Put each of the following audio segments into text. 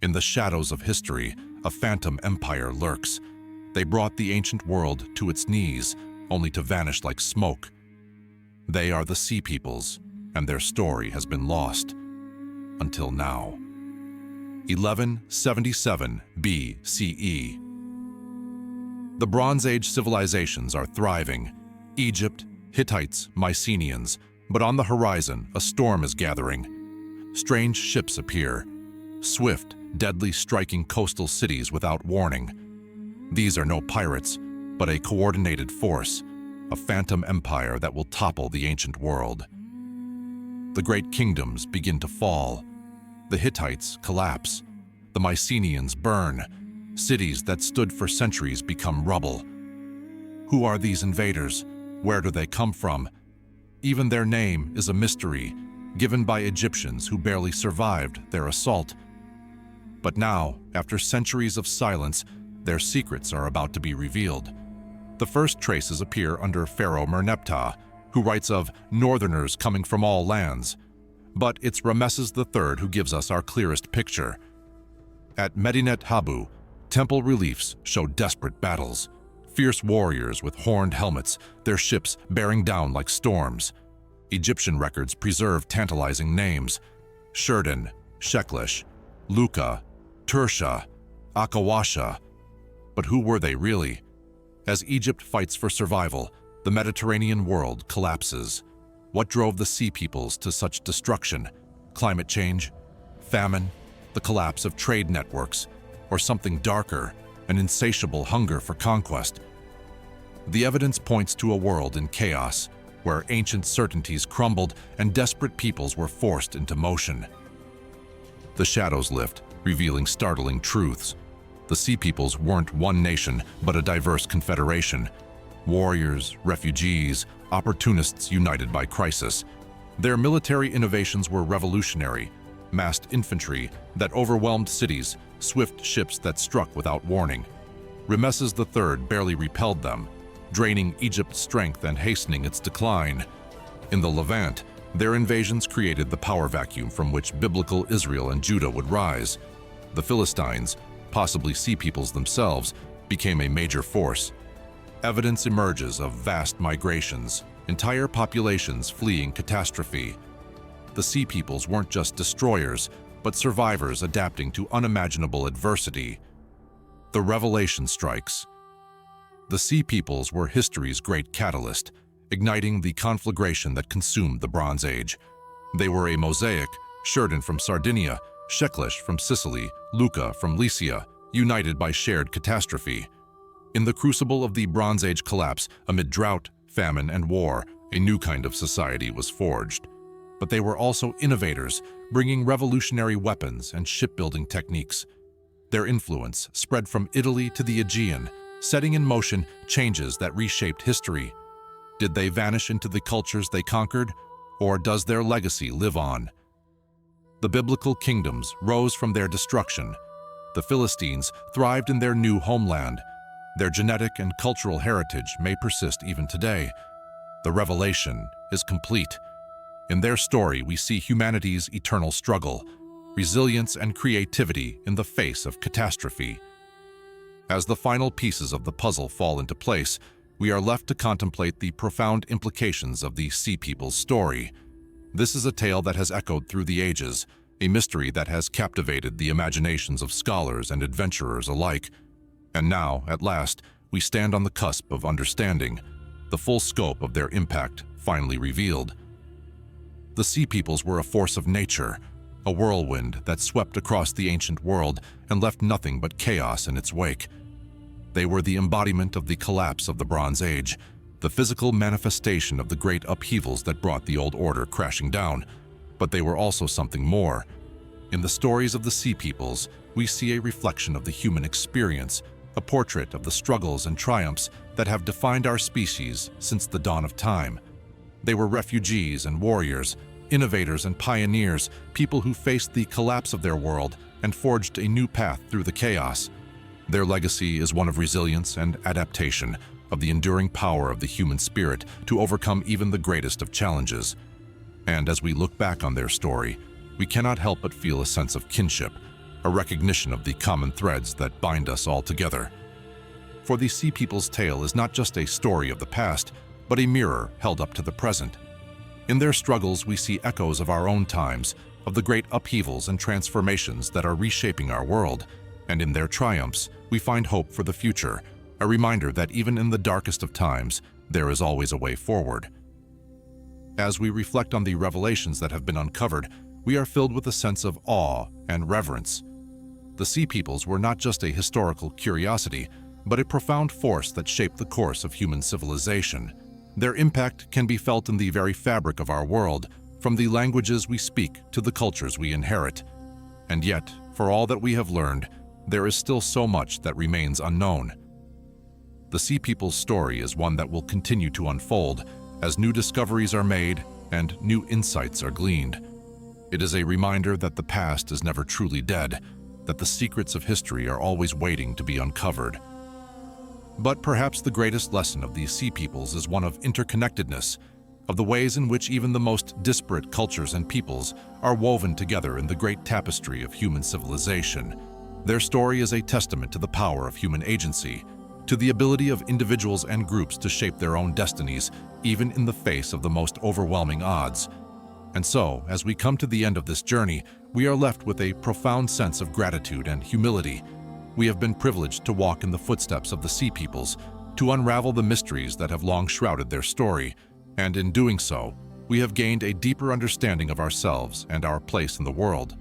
In the shadows of history, a phantom empire lurks. They brought the ancient world to its knees, only to vanish like smoke. They are the Sea Peoples, and their story has been lost until now. 1177 BCE. The Bronze Age civilizations are thriving. Egypt, Hittites, Mycenaeans, but on the horizon, a storm is gathering. Strange ships appear, swift, deadly striking coastal cities without warning. These are no pirates, but a coordinated force, a phantom empire that will topple the ancient world. The great kingdoms begin to fall. The Hittites collapse. The Mycenaeans burn. Cities that stood for centuries become rubble. Who are these invaders? Where do they come from? Even their name is a mystery, given by Egyptians who barely survived their assault. But now, after centuries of silence, their secrets are about to be revealed. The first traces appear under Pharaoh Merneptah, who writes of northerners coming from all lands. But it's Ramesses III who gives us our clearest picture. At Medinet Habu, temple reliefs show desperate battles. Fierce warriors with horned helmets, their ships bearing down like storms. Egyptian records preserve tantalizing names: Sherdun, Sheklesh, Luka, Tursha, Akawasha. But who were they really? As Egypt fights for survival, the Mediterranean world collapses. What drove the Sea Peoples to such destruction? Climate change? Famine? The collapse of trade networks? Or something darker, an insatiable hunger for conquest? The evidence points to a world in chaos, where ancient certainties crumbled and desperate peoples were forced into motion. The shadows lift, revealing startling truths. The Sea Peoples weren't one nation, but a diverse confederation. Warriors, refugees, opportunists united by crisis. Their military innovations were revolutionary: massed infantry that overwhelmed cities, swift ships that struck without warning. Ramesses III barely repelled them, draining Egypt's strength and hastening its decline. In the Levant, their invasions created the power vacuum from which biblical Israel and Judah would rise. The Philistines, possibly Sea Peoples themselves, became a major force. Evidence emerges of vast migrations, entire populations fleeing catastrophe. The Sea Peoples weren't just destroyers, but survivors adapting to unimaginable adversity. The revelation strikes. The Sea Peoples were history's great catalyst, igniting the conflagration that consumed the Bronze Age. They were a mosaic: Sherdun from Sardinia, Sheklesh from Sicily, Luka from Lycia, united by shared catastrophe. In the crucible of the Bronze Age collapse, amid drought, famine, and war, a new kind of society was forged. But they were also innovators, bringing revolutionary weapons and shipbuilding techniques. Their influence spread from Italy to the Aegean, setting in motion changes that reshaped history. Did they vanish into the cultures they conquered, or does their legacy live on? The biblical kingdoms rose from their destruction. The Philistines thrived in their new homeland. Their genetic and cultural heritage may persist even today. The revelation is complete. In their story, we see humanity's eternal struggle, resilience and creativity in the face of catastrophe. As the final pieces of the puzzle fall into place, we are left to contemplate the profound implications of the Sea People's story. This is a tale that has echoed through the ages, a mystery that has captivated the imaginations of scholars and adventurers alike. And now, at last, we stand on the cusp of understanding, the full scope of their impact finally revealed. The Sea Peoples were a force of nature, a whirlwind that swept across the ancient world and left nothing but chaos in its wake. They were the embodiment of the collapse of the Bronze Age, the physical manifestation of the great upheavals that brought the old order crashing down. But they were also something more. In the stories of the Sea Peoples, we see a reflection of the human experience, a portrait of the struggles and triumphs that have defined our species since the dawn of time. They were refugees and warriors, innovators and pioneers, people who faced the collapse of their world and forged a new path through the chaos. Their legacy is one of resilience and adaptation, of the enduring power of the human spirit to overcome even the greatest of challenges. And as we look back on their story, we cannot help but feel a sense of kinship, a recognition of the common threads that bind us all together. For the Sea People's tale is not just a story of the past, but a mirror held up to the present. In their struggles, we see echoes of our own times, of the great upheavals and transformations that are reshaping our world, and in their triumphs, we find hope for the future, a reminder that even in the darkest of times, there is always a way forward. As we reflect on the revelations that have been uncovered, we are filled with a sense of awe and reverence. The Sea Peoples were not just a historical curiosity, but a profound force that shaped the course of human civilization. Their impact can be felt in the very fabric of our world, from the languages we speak to the cultures we inherit. And yet, for all that we have learned, there is still so much that remains unknown. The Sea People's story is one that will continue to unfold as new discoveries are made and new insights are gleaned. It is a reminder that the past is never truly dead, that the secrets of history are always waiting to be uncovered. But perhaps the greatest lesson of these Sea Peoples is one of interconnectedness, of the ways in which even the most disparate cultures and peoples are woven together in the great tapestry of human civilization. Their story is a testament to the power of human agency, to the ability of individuals and groups to shape their own destinies, even in the face of the most overwhelming odds. And so, as we come to the end of this journey, we are left with a profound sense of gratitude and humility. We have been privileged to walk in the footsteps of the Sea Peoples, to unravel the mysteries that have long shrouded their story, and in doing so, we have gained a deeper understanding of ourselves and our place in the world.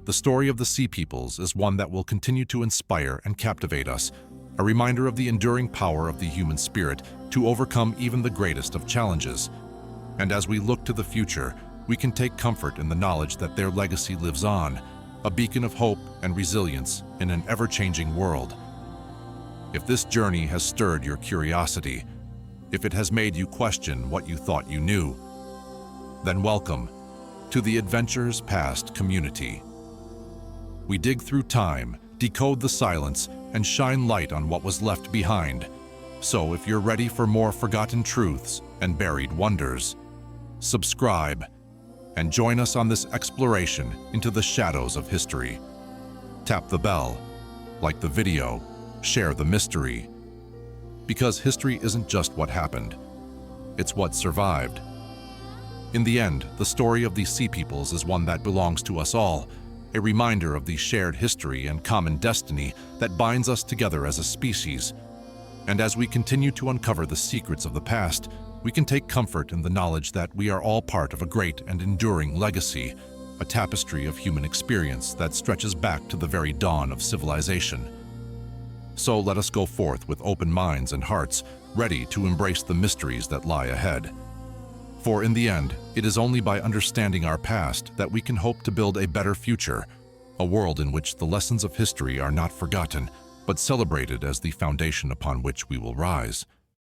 The story of the Sea Peoples is one that will continue to inspire and captivate us, a reminder of the enduring power of the human spirit to overcome even the greatest of challenges. And as we look to the future, we can take comfort in the knowledge that their legacy lives on, a beacon of hope and resilience in an ever-changing world. If this journey has stirred your curiosity, if it has made you question what you thought you knew, then welcome to the Adventures Past community. We dig through time, decode the silence, and shine light on what was left behind. So if you're ready for more forgotten truths and buried wonders, subscribe and join us on this exploration into the shadows of history. Tap the bell, like the video, share the mystery. Because history isn't just what happened, it's what survived. In the end, the story of these Sea Peoples is one that belongs to us all, a reminder of the shared history and common destiny that binds us together as a species. And as we continue to uncover the secrets of the past, we can take comfort in the knowledge that we are all part of a great and enduring legacy, a tapestry of human experience that stretches back to the very dawn of civilization. So let us go forth with open minds and hearts, ready to embrace the mysteries that lie ahead. For in the end, it is only by understanding our past that we can hope to build a better future, a world in which the lessons of history are not forgotten, but celebrated as the foundation upon which we will rise.